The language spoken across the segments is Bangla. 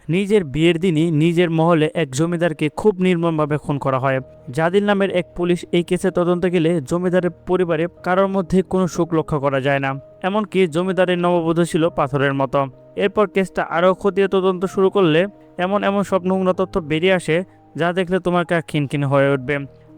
নিজের বিয়ের দিনই নিজের মহলে এক জমিদারকে খুব নির্মমভাবে খুন করা হয়। জাদিল নামের এক পুলিশ এই কেসে তদন্তে গেলে জমিদারের পরিবারে কারোর মধ্যে কোনো সুখ লক্ষ্য করা যায় না। এমনকি জমিদারের নববধূ ছিল পাথরের মতো। এরপর কেসটা আরও খতিয়ে তদন্ত শুরু করলে এমন এমন সব নোংরা তথ্য বেরিয়ে আসে যা দেখলে তোমার গা খিনখিন হয়ে উঠবে।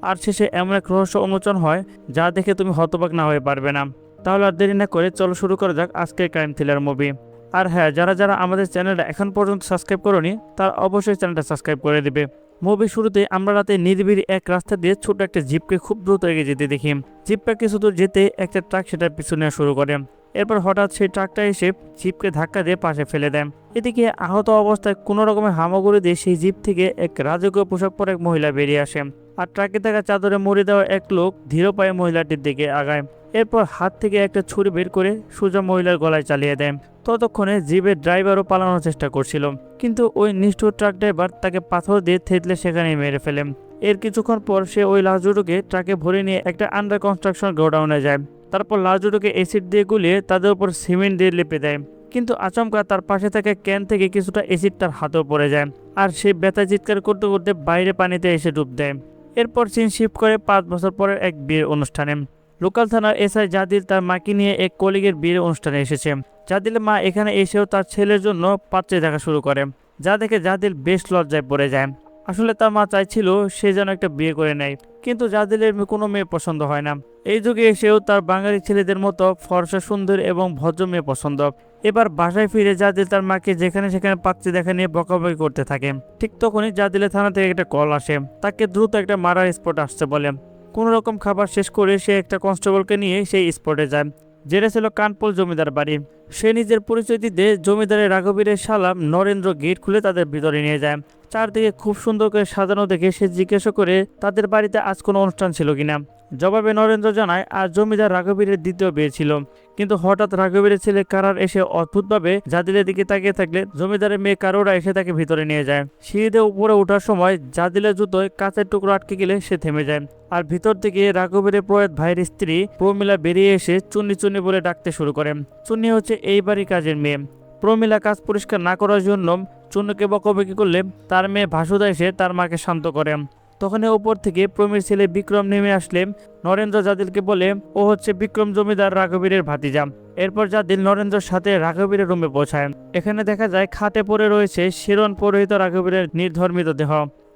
আর শেষে এমন এক রহস্য উন্মোচন হয় যা দেখে তুমি হতবাক না হয়ে পারবে না। তাহলে আর দেরি না করে চলো শুরু করা যাক আজকের ক্রাইম থ্রিলার মুভি। আর হ্যাঁ, যারা যারা আমাদের চ্যানেলটা এখন পর্যন্ত সাবস্ক্রাইব করোনি তারা অবশ্যই চ্যানেলটা সাবস্ক্রাইব করে দিবে। মুভি শুরুতে আমরা রাতে নিরিবিলি এক রাস্তা দিয়ে ছোট একটা জিপকে খুব দ্রুত এগিয়ে যেতে দেখি। জিপটা কিছু দূর যেতে একটা ট্রাক সেটার পিছু নেওয়া শুরু করে। এরপর হঠাৎ সেই ট্রাকটা এসে জিপকে ধাক্কা দিয়ে পাশে ফেলে দেয়। এদিকে আহত অবস্থায় কোনো রকমের হামাগুড়ি দিয়ে সেই জিপ থেকে এক রাজকীয় পোশাক পরা এক মহিলা বেরিয়ে আসে। আর ট্রাকে থাকা চাদরে মুড়ি দেওয়া এক লোক ধীর পায়ে মহিলাটির দিকে আগায়। এরপর হাত থেকে একটা ছুরি বের করে সোজা মহিলার গলায় চালিয়ে দেয়। ততক্ষণে জিপের ড্রাইভারও পালানোর চেষ্টা করছিল, কিন্তু ওই নিষ্ঠুর ট্রাক ড্রাইভার তাকে পাথর দিয়ে থেতলে সেখানেই মেরে ফেলে। এর কিছুক্ষণ পর সে ওই লাশ দুটোকে ট্রাকে ভরে নিয়ে একটা আন্ডার কনস্ট্রাকশন গোডাউনে যায়। তারপর লাশ দুটোকে অ্যাসিড দিয়ে গুলিয়ে তাদের উপর সিমেন্ট দিয়ে লেপে দেয়। কিন্তু আচমকা তার পাশে থাকা ক্যান থেকে কিছুটা অ্যাসিড তার হাতেও পড়ে যায়, আর সে ব্যথা চিৎকার করতে করতে বাইরে পানিতে এসে ডুব দেয়। এরপর সিন শিফট করে 5 বছর পরের এক বিয়ের অনুষ্ঠানে। লোকাল থানার এসআই জাদিল তার মাকে নিয়ে এক কলিগের বিয়ের অনুষ্ঠানে এসেছে। জাদিলের মা এখানে এসেও তার ছেলের জন্য পাত্রী দেখা শুরু করে, যা দেখে জাদিল বেশ লজ্জায় পড়ে যায়। আসলে তার মা চাইছিল সে যেন একটা বিয়ে করে নেয়, কিন্তু জাদিলের কোনো মেয়ে পছন্দ হয় না। এই যুগে এসেও তার বাঙালি ছেলেদের মতো ফর্সা সুন্দর এবং ভদ্র মেয়ে পছন্দ। এবার বাসায় ফিরে জাদিল তার মাকে যেখানে সেখানে পাত্রী দেখা নিয়ে বকাবকি করতে থাকে। ঠিক তখনই জাদিলের থানা থেকে একটা কল আসে, তাকে দ্রুত একটা মারার স্পট আসছে বলে। কোনো রকম খাবার শেষ করে সে একটা কনস্টেবলকে নিয়ে সেই স্পটে যায়, যেটা ছিল কানপুর জমিদার বাড়ি। সে নিজের পরিচয় দিতে জমিদারের রাঘবীরের শালা নরেন্দ্র গেট খুলে তাদের ভিতরে নিয়ে যায়। চারদিকে খুব সুন্দর করে সাজানো দেখে সে জিজ্ঞাসা করে তাদের বাড়িতে আজ কোনো অনুষ্ঠান ছিল কিনা। জবাবে নরেন্দ্র জানায় আজ জমিদার রাঘবীরের দ্বিতীয় বিয়ে ছিল। কিন্তু হঠাৎ রাঘবীরের ছেলে কারার এসে অদ্ভুতভাবে জাদিলের দিকে তাকিয়ে থাকলে জমিদারের মেয়ে কারোরা এসে তাকে ভিতরে নিয়ে যায়। সিঁড়িতে উপরে ওঠার সময় জাদিলের জুতোয় কাঁচের টুকরো আটকে গেলে সে থেমে যায়। আর ভিতর থেকে রাঘবীরের প্রয়াত ভাইয়ের স্ত্রী প্রমিলা বেরিয়ে এসে চুন্নি চুন্নি বলে ডাকতে শুরু করে। চুন্নি হচ্ছে এই বাড়ির কাজের মেয়ে। প্রমিলা কাজ পরিষ্কার না করার জন্য চুন্নুকে বকাবকি করলে তার মেয়ে ভাসুদা এসে তার মাকে শান্ত করে। তখন উপর থেকে প্রমীর ছেলে বিক্রম নেমে আসলে নরেন্দ্র জাদিলকে বলে ও হচ্ছে বিক্রম জমিদার রাঘবীরের ভাতিজা। এরপর জাদিল নরেন্দ্রের সাথে রাঘবীরের রুমে পৌঁছায়। এখানে দেখা যায় খাটে পড়ে রয়েছে শিরন পরিহিত রাঘবীরের নির্ধর্মিত দেহ।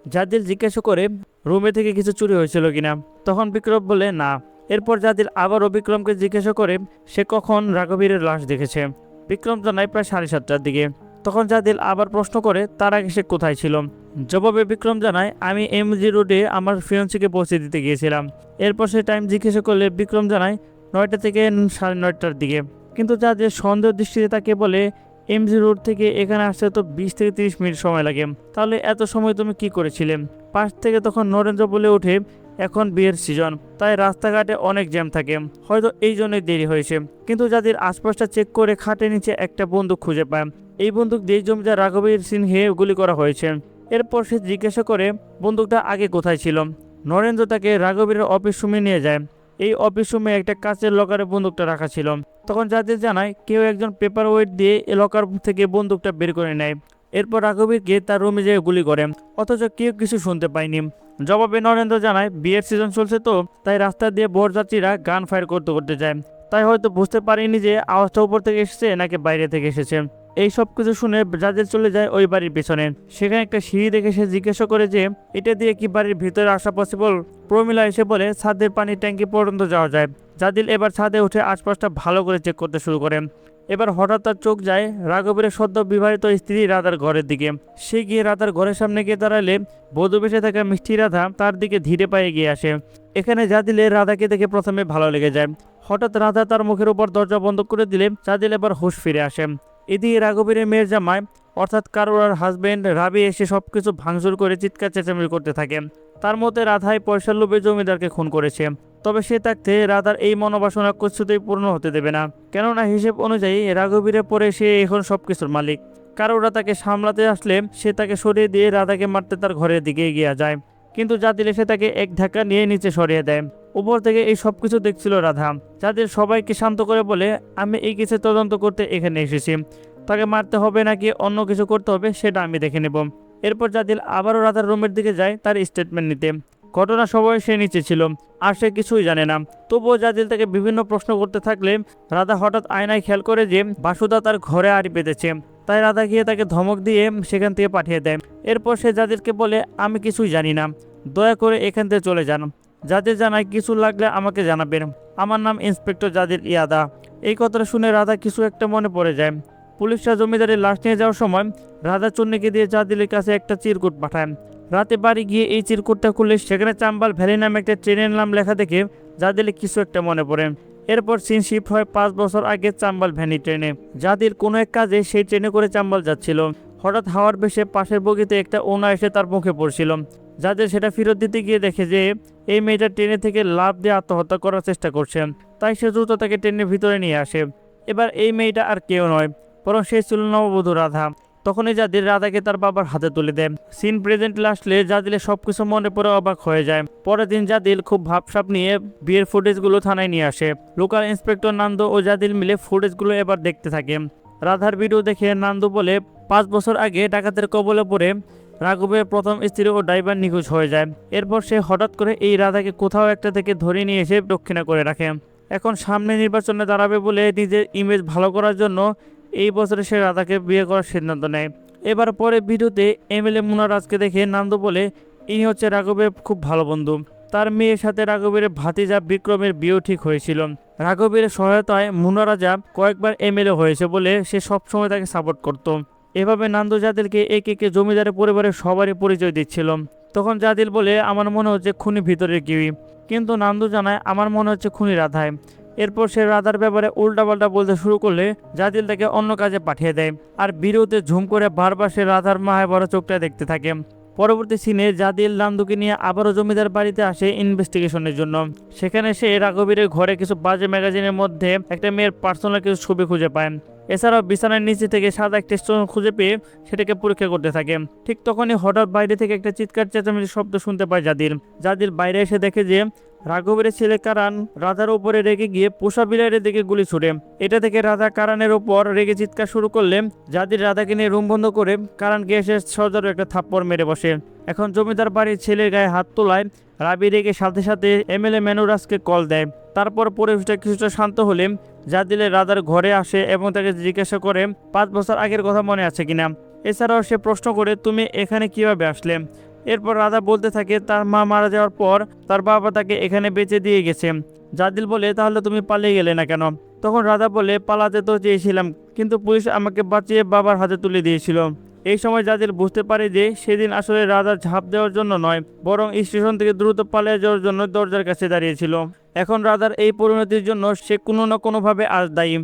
জাদিল জিজ্ঞাসা করে রুমে থেকে কিছু চুরি হয়েছিল কিনা। তখন বিক্রম বলে না। এরপর জাদিল আবারও বিক্রমকে জিজ্ঞাসা করে সে কখন রাঘবীরের লাশ দেখেছে। বিক্রম জানায় প্রায় 7:30টার দিকে। তখন জাদিল আবার প্রশ্ন করে তার আগে সে কোথায় ছিল। জবাবে বিক্রম জানায় আমি এমজি রোডে আমার ফিয়ন্সিকে পৌঁছে দিতে গিয়েছিলাম। এরপর সে টাইম জিজ্ঞাসা করলে বিক্রম জানায় 9টা থেকে 9:30টার দিকে। কিন্তু জাদিল সন্দেহ দৃষ্টিতে তাকে বলে এমজি রোড থেকে এখানে আসতে তো 20 থেকে 30 মিনিট সময় লাগে, তাহলে এত সময় তুমি কি করেছিলে। পাশ থেকে তখন নরেন্দ্র বলে ওঠে এখন বিয়ের সিজন, তাই রাস্তাঘাটে অনেক জ্যাম থাকে, হয়তো এই জন্যই দেরি হয়েছে। কিন্তু যাদের আশপাশটা চেক করে খাটের নিচে একটা বন্দুক খুঁজে পায়। এই বন্দুক দিয়ে জমিদার রাঘবীর সিংহে গুলি করা হয়েছে। এরপর সে জিজ্ঞাসা করে বন্দুকটা আগে কোথায় ছিল। নরেন্দ্র তাকে রাঘবীরের অফিস রুমে নিয়ে যায়। এই অফিস রুমে একটা কাচের লকারে বন্দুকটা রাখা ছিল। তখন যাদের জানায় কেউ একজন পেপার ওয়েট দিয়ে এই লকার থেকে বন্দুকটা বের করে নেয়। এরপর রাঘবীরকে তার রুমে যেয়ে গুলি করে, অথচ কেউ কিছু শুনতে পায়নি। জবাবে নরেন্দ্র জানায় বিয়ের সিজন চলছে তো, তাই রাস্তা দিয়ে বরযাত্রীরা গান ফায়ার করতে করতে যায়, তাই হয়তো বুঝতে পারিনি যে আওয়াজটা উপর থেকে এসেছে নাকি বাইরে থেকে এসেছে। এই সব কিছু শুনে জাদিল চলে যায় ওই বাড়ির পেছনে। সেখানে একটা সিঁড়ি দেখে সে জিজ্ঞাসা করে যে এটা দিয়ে কি বাড়ির ভিতরে আসা পসিবল। প্রমিলা এসে বলে ছাদের পানির ট্যাঙ্কি পর্যন্ত যাওয়া যায়। জাদিল এবার ছাদে উঠে আশপাশটা ভালো করে চেক করতে শুরু করে। এবার হঠাৎ তার চোখ যায় রাঘবীরের সদ্য বিবাহিত স্ত্রী রাধার ঘরের দিকে। সে গিয়ে রাধার ঘরের সামনে গিয়ে দাঁড়ালে বধূ বেশে থাকা মিষ্টি রাধা তার দিকে ধীরে পায়ে গিয়ে আসে। এখানে জাদিলে রাধাকে দেখে প্রথমে ভালো লেগে যায়। হঠাৎ রাধা তার মুখের উপর দরজা বন্ধ করে দিলে জাদিল এবার হুঁশ ফিরে আসে। এদিকে রাঘবীরের মেয়ের জামাই অর্থাৎ কারোর হাজবেন্ড রাবি এসে সবকিছু ভাঙচুর করে চিৎকার চেঁচামেচি করতে থাকে। তার মতে রাধাই পয়সার লোভে জমিদারকে খুন করেছে। তবে সে থাকতে রাধার এই মনোবাসনা কিছুতেই পূর্ণ হতে দেবে না, কেননা হিসেব অনুযায়ী রাঘবীরের পরে সে এখন সবকিছুর মালিক। কারোরা তাকে সামলাতে আসলে সে তাকে সরিয়ে দিয়ে রাধাকে মারতে তার ঘরের দিকে এগিয়ে যায়। কিন্তু জাদিল এসে তাকে এক ধাক্কা নিয়ে নিচে সরিয়ে দেয়। উপর থেকে এই সবকিছু দেখছিল রাধা। জাদিল সবাইকে শান্ত করে বলে আমি এই কেসে তদন্ত করতে এখানে এসেছি, তাকে মারতে হবে নাকি অন্য কিছু করতে হবে সেটা আমি দেখে নেব। এরপর জাদিল আবারও রাধার রুমের দিকে যায় তার স্টেটমেন্ট নিতে। ঘটনার সময় সে নিচে ছিল আর সে কিছুই জানে না। তবুও জাদিল তাকে বিভিন্ন প্রশ্ন করতে থাকলে রাধা হঠাৎ আয়নায় খেয়াল করে যে বাসুদা তার ঘরে আড়ি পেতেছে। তাই রাধা গিয়ে তাকে ধমক দিয়ে সেখান থেকে পাঠিয়ে দেয়। এরপর সে জাদিলকে বলে, আমি কিছুই জানি না, দয়া করে এখান থেকে চলে যান। জাদিল জানায়, কিছু লাগলে আমাকে জানাবেন, আমার নাম ইন্সপেক্টর জাদিল ইয়াদা। এই কথাটা শুনে রাধা কিছু একটা মনে পড়ে যায়। পুলিশরা জমিদারের লাশ নিয়ে যাওয়ার সময় রাধা চুন্নিকে দিয়ে জাদিলের কাছে একটা চিরকুট পাঠায়। রাতে বাড়ি গিয়ে এই চিরকুটটা খুলে সেখানে চাম্বাল ভ্যালি নামে একটা ট্রেনের নাম লেখা দেখে জাদিলে কিছু একটা মনে পড়ে। এরপর সিন শিফট হয় 5 বছর আগে চাম্বাল ভ্যানি ট্রেনে। জাদিল কোনো এক কাজে সেই ট্রেনে করে চাম্বাল যাচ্ছিল। হঠাৎ হাওয়ার বেশে পাশের বগিতে একটা ওনা এসে তার মুখে পড়ছিল। জাদিল সেটা ফেরত দিতে গিয়ে দেখে যে এই মেয়েটা ট্রেনে থেকে লাফ দিয়ে আত্মহত্যা করার চেষ্টা করছে। তাই সে দ্রুত তাকে ট্রেনের ভিতরে নিয়ে আসে। এবার এই মেয়েটা আর কেউ নয়, বরং সে ছিল নববধূ রাধা। তখনই জাদিল রাধাকে তার বাবার হাতে তুলে দেয়। সিন প্রেজেন্টে আসলে জাদিলের সবকিছু মনে পড়ে অবাক হয়ে যায়। পরের দিন জাদিল খুব ভাবসাব নিয়ে বিয়ের ফুটেজগুলো থানায় নিয়ে আসে। লোকাল ইন্সপেক্টর নান্দু ও জাদিল মিলে ফুটেজগুলো এবার দেখতে থাকে। রাধার ভিডিও দেখে নান্দু বলে, 5 বছর আগে ডাকাতের কবলে পড়ে রাঘবের প্রথম স্ত্রী ও ড্রাইভার নিখোঁজ হয়ে যায়। এরপর সে হঠাৎ করে এই রাধাকে কোথাও একটা থেকে ধরে নিয়ে এসে দক্ষিণা করে রাখে। এখন সামনে নির্বাচনে দাঁড়াবে বলে নিজের ইমেজ ভালো করার জন্য এই বছরে সে রাধাকে বিয়ে করার সিদ্ধান্ত নেয়। এবার পরে ভিডিওতে এমএলএ মুনারাজকে দেখে নান্দু বলে, ইনি হচ্ছে রাঘবের খুব ভালো বন্ধু। তার মেয়ের সাথে রাঘবের ভাতিজা বিক্রমের বিয়েও ঠিক হয়েছিল। রাঘবের সহায়তায় মুনারাজা কয়েকবার এমএলএ হয়েছে বলে সে সবসময় তাকে সাপোর্ট করত। এভাবে নান্দু জাদিলকে একে একে জমিদারের পরিবারের সবারই পরিচয় দিচ্ছিল। তখন জাদিল বলে, আমার মনে হচ্ছে খুনি ভিতরের কেউই, কিন্তু নান্দু জানায়, আমার মনে হচ্ছে খুনি রাধায়। এরপর সে রাধার ব্যাপারে উল্টাপাল্টা বলতে শুরু করলে জাদিল তাকে অন্য কাজে পাঠিয়ে দেয়। আর ভিডিওতে ঝুম করে বারবার সে রাধার মায়ের বড় চোখটা দেখতে থাকে। পরবর্তী সিনে জাদিল নান্দুকে নিয়ে আবারও জমিদার বাড়িতে আসে ইনভেস্টিগেশনের জন্য। সেখানে সে রাঘবীরের ঘরে কিছু বাজে ম্যাগাজিনের মধ্যে একটা মেয়ের পার্সোনাল কিছু ছবি খুঁজে পায়। এছাড়াও বিছানার নিচে থেকে সাদা একটা স্টোন খুঁজে পেয়ে সেটাকে পরীক্ষা করতে থাকে। ঠিক তখনই হঠাৎ বাইরে থেকে একটা চিৎকার চেঁচামেচির শব্দ শুনতে পায় জাদিল। জাদিল বাইরে এসে দেখে যে রাঘবের ছেলে কারান রাধার উপরে রেগে গিয়ে পোষা বিলাইয়ের দিকে গুলি ছুড়ে। এটা থেকে রাধা কারানের উপর রেগে চিৎকার শুরু করলে জাদিল রাধাকে নিয়ে রুম বন্ধ করে কারানকে এসে সজোরে একটা থাপ্পড় মেরে বসে। এখন জমিদার বাড়ির ছেলের গায়ে হাত তোলায় রাবি রেগে সাথে সাথে এমএলএ ম্যানুরাজকে কল দেয়। তারপর পরিবেশটা কিছুটা শান্ত হলে জাদিলের রাধার ঘরে আসে এবং তাকে জিজ্ঞাসা করে 5 বছর আগের কথা মনে আছে কিনা। এছাড়াও সে প্রশ্ন করে, তুমি এখানে কিভাবে আসলে। এরপর রাধা বলতে থাকে তার মা মারা যাওয়ার পর তার বাবা তাকে এখানে বেঁচে দিয়ে গেছে। জাদিল বলে, তাহলে তুমি পালিয়ে গেলে না কেন। তখন রাধা বলে, পালাতে তো চেয়েছিলাম, কিন্তু পুলিশ আমাকে বাঁচিয়ে বাবার হাতে তুলে দিয়েছিল। এই সময় জাদিল বুঝতে পারে যে সেদিন আসলে রাধার ঝাঁপ দেওয়ার জন্য নয়, বরং স্টেশন থেকে দ্রুত পালিয়ে যাওয়ার জন্য দরজার কাছে দাঁড়িয়েছিল। এখন রাধার এই পরিণতির জন্য সে কোনো না কোনোভাবে আজ দায়ী।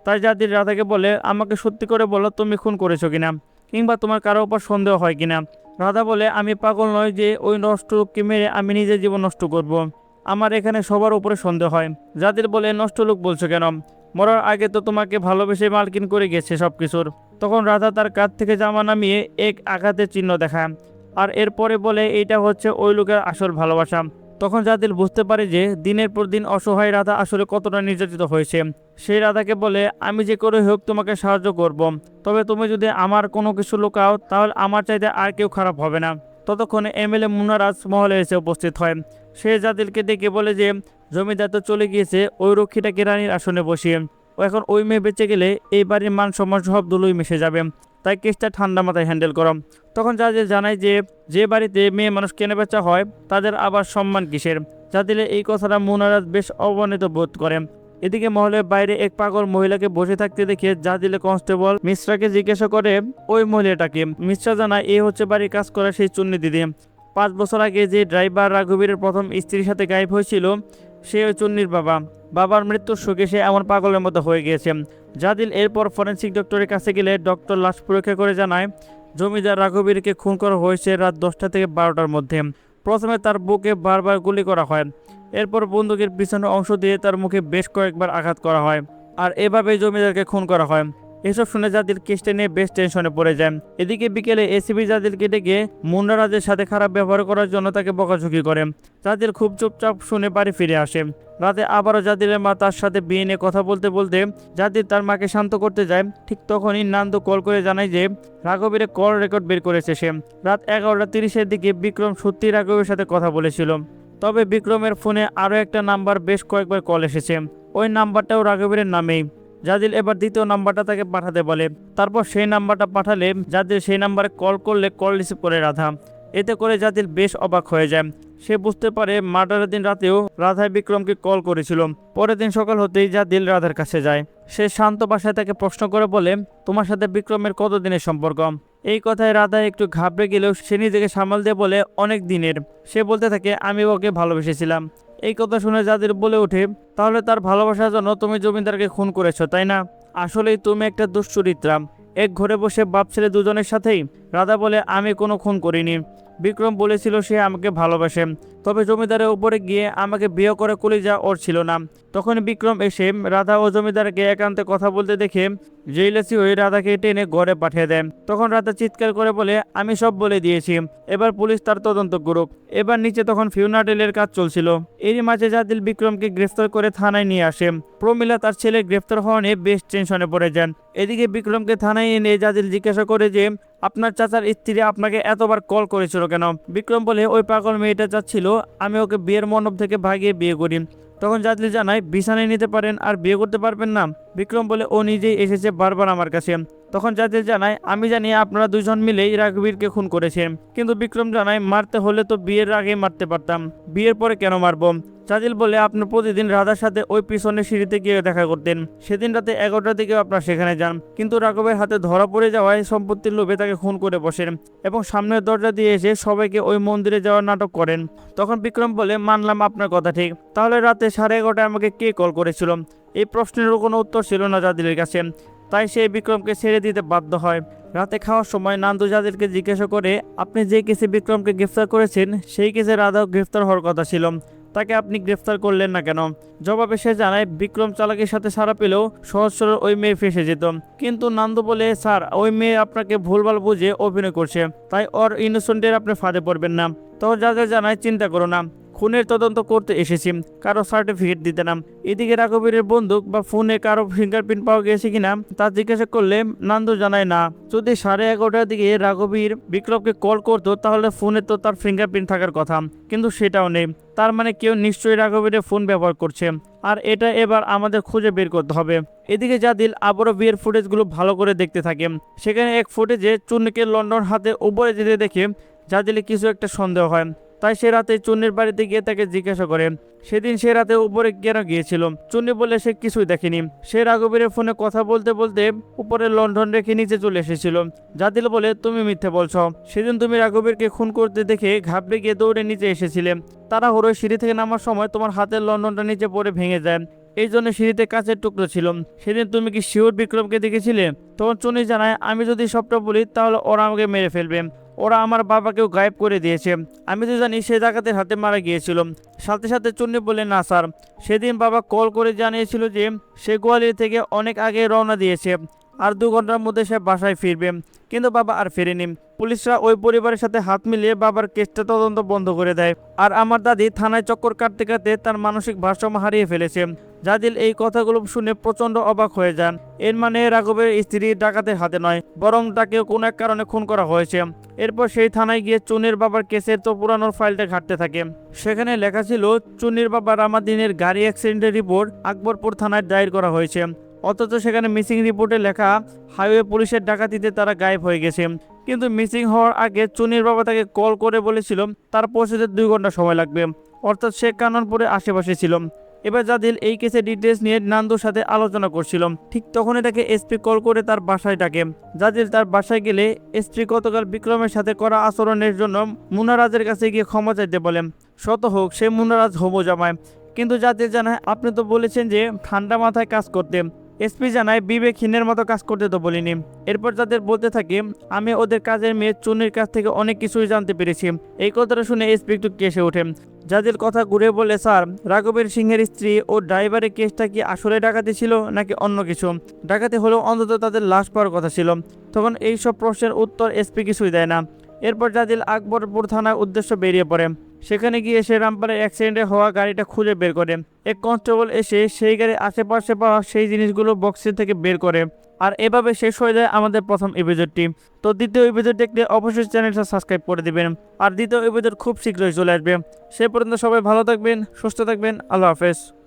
তাই জাদিল রাধাকে বলে, আমাকে সত্যি করে বলো, তুমি খুন করেছো কিনা, কিংবা তোমার কারো উপর সন্দেহ হয় কিনা। রাধা বলে, আমি পাগল নয় যে ওই নষ্ট লোককে মেরে আমি নিজের জীবন নষ্ট করব। আমার এখানে সবার উপরে সন্দেহ হয়। জাদিল বলে, নষ্ট লোক বলছো কেন, মরার আগে তো তোমাকে ভালোবেসে মালকিন করে গেছে সবকিছুর। তখন রাধা তার কাঁধ থেকে জামা নামিয়ে এক আঘাতের চিহ্ন দেখায় আর এরপরে বলে, এইটা হচ্ছে ওই লোকের আসল ভালোবাসা। তখন জাদিল বুঝতে পারে যে দিনের পর দিন অসহায় রাধা আসলে কতটা নির্যাতিত হয়েছে। সেই রাধাকে বলে, আমি যে করে হোক তোমাকে সাহায্য করব, তবে তুমি যদি আমার কোনো কিছু লুকাও তাহলে আমার চাইতে আর কেউ খারাপ হবে না। ততক্ষণে এমএলএ মুনারাজ মহলে এসে উপস্থিত হয়। সে জাদিলকে ডেকে বলে যে জমিদার তো চলে গিয়েছে, ওই রক্ষীটাকে রানীর আসনে বসিয়ে ও এখন ওই মেয়ে বেঁচে গেলে এই বাড়ির মান সম্মান সব ধুলোয় মিশে যাবে, তাই কেসটা ঠান্ডা মাথায় হ্যান্ডেল করো। তখন জাদিল জানায় যে যে বাড়িতে মেয়ে মানুষ কেনা বেচা হয় তাদের আবার সম্মান কিসের। জাদিলের এই কথাটা মুনারাজ বেশ অবনীত বোধ করে। এদিকে মহলের বাইরে এক পাগল মহিলাকে বসে থাকতে দেখে জাদিলে কনস্টেবল মিশ্রাকে জিজ্ঞাসা করে ওই মহিলাটাকে। মিশ্রা জানায় এ হচ্ছে বাড়ির কাজ করা সেই চুন্নি দিদি। 5 বছর আগে যে ড্রাইভার রাঘবীরের প্রথম স্ত্রীর সাথে গায়েব হয়েছিল সে ওই চুন্নির বাবা। বাবার মৃত্যুর শোকে সে এমন পাগলের মতো হয়ে গিয়েছে। জাদিল এরপর ফরেন্সিক ডক্টরের কাছে গেলে ডক্টর লাশ পরীক্ষা করে জানায় জমিদার রাঘবীরকে খুন করা হয়েছে রাত 10টা থেকে 12টার মধ্যে। প্রথমে তার বুকে বারবার গুলি করা হয়, এরপর বন্দুকের পিছনের অংশ দিয়ে তার মুখে বেশ কয়েকবার আঘাত করা হয়, আর এভাবেই জমিদারকে খুন করা হয়। এসব শুনে জাদিল কেসটা নিয়ে বেশ টেনশনে পড়ে যায়। এদিকে বিকেলে এসিবি জাদিলকে ডেকে মুন্না রাজের সাথে খারাপ ব্যবহার করার জন্য তাকে বকাঝকি করে। জাদিল খুব চুপচাপ শুনে বাড়ি ফিরে আসে। রাতে আবারও জাদিলের মা তার সাথে বিয়ে নিয়ে কথা বলতে বলতে জাদিল তার মাকে শান্ত করতে যায়। ঠিক তখনই নান্দু কল করে জানায় যে রাঘবীরের কল রেকর্ড বের করেছে সে। রাত 11:30-এর দিকে বিক্রম সত্যি রাঘবের সাথে কথা বলেছিল। তবে বিক্রমের ফোনে আরও একটা নাম্বার বেশ কয়েকবার কল এসেছে। ওই নাম্বারটাও রাঘবীরের নামেই। জাদিল এবার দ্বিতীয় নাম্বারটা তাকে পাঠাতে বলে। তারপর সেই নাম্বারটা পাঠালে জাদিল সেই নাম্বারে কল করলে কল রিসিভ করে রাধা। এতে করে জাদিল বেশ অবাক হয়ে যায়। সে বুঝতে পারে মার্ডারের দিন রাতেও রাধাই বিক্রমকে কল করেছিল। পরের দিন সকাল হতেই জাদিল রাধার কাছে যায়। সে শান্ত ভাষায় তাকে প্রশ্ন করে বলে, তোমার সাথে বিক্রমের কতদিনের সম্পর্ক? এই কথায় রাধা একটু ঘাবড়ে গেলেও সে নিজেকে সামাল দিয়ে বলে, অনেক দিনের। সে বলতে থাকে, আমি ওকে ভালোবেসেছিলাম। এই কথা শুনে জাদিল বলে ওঠে, তাহলে তার ভালোবাসার জন্য তুমি জমিদারকে খুন করেছো, তাই না? আসলেই তুমি একটা দুশ্চরিত্রা। এক ঘরে বসে বাপ ছেলে দুজনের সাথেই। রাধা বলে, আমি কোনো খুন করিনি। বিক্রম বলেছিল সে আমাকে ভালোবাসে, তবে জমিদারের উপরে গিয়ে আমাকে বিয়ে করে কলিজা ওর ছিল না। তখন বিক্রম এসে রাধা ও জমিদারকে একান্তে কথা বলতে দেখে জেইলাসি হয়ে রাধাকে টেনে ঘরে পাঠিয়ে দেয়। তখন রাধা চিৎকার করে বলে, আমি সব বলে দিয়েছি, এবার পুলিশ তার তদন্ত করুক। এবার নিচে তখন ফিউনাটেলের কাজ চলছিল। এরই মাঝে জাদিল বিক্রমকে গ্রেফতার করে থানায় নিয়ে আসে। প্রমিলা তার ছেলে গ্রেফতার হওয়া নিয়ে বেশ টেনশনে পড়ে যান। এদিকে বিক্রমকে থানায় এনে জাদিল জিজ্ঞাসা করে যে আপনার চাচার স্ত্রী আপনাকে এতবার কল করেছিল কেন? বিক্রম বলে, ওই পাগল মেয়েটা চাচ্ছিল আমি ওকে বিয়ের মণ্ডপ থেকে ভাগিয়ে বিয়ে করি। তখন জাদিল জানায়, বিছানায় নিতে পারেন আর বিয়ে করতে পারবেন না? বিক্রম বলে, ও নিজেই এসেছে বারবার আমার কাছে। তখন জাদিল জানায়, আমি জানি আপনারা দুজন মিলেই রাঘবীরকে খুন করেছেন, কিন্তু বিক্রম জানায়, মারতে হলে তো বিয়ের আগে মারতে পারতাম, বিয়ের পরে কেন মারব? জাদিল বলে, আপনি প্রতিদিন রাধার সাথে ওই পিছনের সিঁড়িতে গিয়ে দেখা করতেন। সেদিন রাতে 11টার দিকেও আপনার সেখানে যান, কিন্তু রাঘবের হাতে ধরা পড়ে যাওয়ায় সম্পত্তির লোভে তাকে খুন করে বসেন এবং সামনের দরজা দিয়ে এসে সবাইকে ওই মন্দিরে যাওয়ার নাটক করেন। তখন বিক্রম বলে, মানলাম আপনার কথা ঠিক, তাহলে রাতে 11:30টায় আমাকে কে কল করেছিল? এই প্রশ্নেরও কোনো উত্তর ছিল না জাদিলের কাছে। তাই সে বিক্রমকে ছেড়ে দিতে বাধ্য হয়। রাতে খাওয়ার সময় নান্দু জাদিলকে জিজ্ঞাসা করে, আপনি যে কেসে বিক্রমকে গ্রেফতার করেছেন সেই কেসে রাধাও গ্রেফতার হওয়ার কথা ছিল, তাকে আপনি গ্রেফতার করলেন না কেন? জবাবে সে জানায়, বিক্রম চালাকির সাথে সারা পেলেও সহজ সরল ওই মেয়ে ফেসে যেত। কিন্তু নান্দু বলে, স্যার ওই মেয়ে আপনাকে ভুলভাল বুঝে অভিনয় করছে, তাই ওর ইনোসেন্টের আপনি ফাঁদে পড়বেন না। তখন যাদের জানায়, চিন্তা করো না, খুনের তদন্ত করতে এসেছি, কারো সার্টিফিকেট দিতে না। এদিকে রাঘবীরের বন্দুক বা ফোনে কারো ফিঙ্গারপ্রিন্ট পাওয়া গেছে কিনা তা জিজ্ঞাসা করলে নান্দু জানায় না। যদি 11:30টার দিকে রাঘবীর বিক্রমকে কল করতো তাহলে ফোনে তো তার ফিঙ্গারপ্রিন্ট থাকার কথা, কিন্তু সেটাও নেই। তার মানে কেউ নিশ্চয়ই রাঘবীরের ফোন ব্যবহার করছে, আর এটা এবার আমাদের খুঁজে বের করতে হবে। এদিকে জাদিল আবারও বিয়ের ফুটেজগুলো ভালো করে দেখতে থাকে। সেখানে এক ফুটেজে চুন্নিকে লন্ডন হাতে উপরে যেতে দেখে জাদিলে কিছু একটা সন্দেহ হয়। তাই সে রাতে চুন্নির বাড়িতে গিয়ে তাকে জিজ্ঞাসা করে সেদিন সে রাতে উপরে কেন গিয়েছিল। চুন্নি বলে সে কিছুই দেখেনি। সে রাঘবীরের ফোনে কথা বলতে বলতে উপরে লন্ডন রেখে নিচে চলে এসেছিল। জাদিল বলে, তুমি মিথ্যে বলছ, সেদিন তুমি রাঘবীরকে খুন করতে দেখে ঘাবড়ে গিয়ে দৌড়ে নিচে এসেছিলে। তাড়াহুড়ো সিঁড়ি থেকে নামার সময় তোমার হাতের লন্ডনটা নিচে পড়ে ভেঙে যায়, এই জন্য সিঁড়িতে কাঁচের টুকরো ছিল। সেদিন তুমি কি শিওর বিক্রমকে দেখেছিলে? তখন চুন্নি জানায়, আমি যদি সবটা বলি তাহলে ওরা আমাকে মেরে ফেলবে। ওরা আমার বাবাকেও গায়েব করে দিয়েছে। আমি তো জানি সে ডাকাতের হাতে মারা গিয়েছিল। সাথে সাথে চুন্নি বলে, না স্যার, সেদিন বাবা কল করে জানিয়েছিল যে সে গোয়ালিয়র থেকে অনেক আগে রওনা দিয়েছে, আর 2 ঘন্টার মধ্যে সে বাসায় ফিরবে, কিন্তু বাবা আর ফেরেনি। পুলিশরা ওই পরিবারের সাথে হাত মিলিয়ে বাবার কেসটা তদন্ত বন্ধ করে দেয়, আর আমার দাদি থানায় চক্কর কাটতে কাটতে তার মানসিক ভারসাম্য হারিয়ে ফেলেছে। জাদিল এই কথাগুলো শুনে প্রচন্ড অবাক হয়ে যান। এর মানে রাঘবের স্ত্রী ডাকাতের হাতে নয়, বরং তাকে কোনো এক কারণে খুন করা হয়েছে। এরপর সেই থানায় গিয়ে চুনির বাবার কেসের তো পুরানোর ফাইলটা ঘাঁটতে থাকে। সেখানে লেখা ছিল চুনির বাবা রামাদিনের গাড়ি অ্যাক্সিডেন্টের রিপোর্ট আকবরপুর থানায় দায়ের করা হয়েছে, অথচ সেখানে মিসিং রিপোর্টে লেখা হাইওয়ে পুলিশের ডাকাতিতে তারা গায়েব হয়ে গেছে। কিন্তু মিসিং হওয়ার আগে চুনির বাবা তাকে কল করে বলেছিল তার পৌঁছতে 2 ঘন্টা সময় লাগবে, অর্থাৎ সে কাননপুরের আশেপাশে ছিল। এবার জাদিল এই কেসের ডিটেলস নিয়ে নান্দুর সাথে আলোচনা করছিল। ঠিক তখনই তাকে এসপি কল করে তার বাসায় ডাকে। জাদিল তার বাসায় গেলে এসপি গতকাল বিক্রমের সাথে করা আচরণের জন্য মুনারাজের কাছে গিয়ে ক্ষমা চাইতে বলেন। শত হোক সে মুনারাজ হবু জামায়, কিন্তু জাদিল জানায়, আপনি তো বলেছেন যে ঠান্ডা মাথায় কাজ করতে, এসপি জানায় বিবেকহীনের মতো কাজ করতে তো বলিনি। এরপর যাদের বলতে থাকে আমি ওদের কাজের মেয়ে চুনির কাছ থেকে অনেক কিছুই জানতে পেরেছি। এই কথাটা শুনে এসপি একটু কেসে ওঠে। যাদের কথা ঘুরে বলে স্যার রাঘবের সিংহের স্ত্রী ও ড্রাইভারের কেসটা কি আসলে ডাকাতি ছিল নাকি অন্য কিছু? ডাকাতি হলেও অন্তত তাদের লাশ পাওয়ার কথা ছিল। তখন এই সব প্রশ্নের উত্তর এসপি কিছুই দেয় না। এরপর জাদিল আকবরপুর থানার উদ্দেশ্যে বেরিয়ে পড়ে। সেখানে গিয়ে সে রামপালের অ্যাক্সিডেন্টে হওয়া গাড়িটা খুঁজে বের করে। এক কনস্টেবল এসে সেই গাড়ির আশেপাশে পাওয়া সেই জিনিসগুলো বক্সের থেকে বের করে। আর এভাবে শেষ হয়ে যায় আমাদের প্রথম এপিসোডটি। তো দ্বিতীয় এপিসোড দেখলে অবশ্যই চ্যানেলটা সাবস্ক্রাইব করে দিবেন। আর দ্বিতীয় এপিসোড খুব শীঘ্রই চলে আসবে। সে পর্যন্ত সবাই ভালো থাকবেন, সুস্থ থাকবেন। আল্লাহ হাফেজ।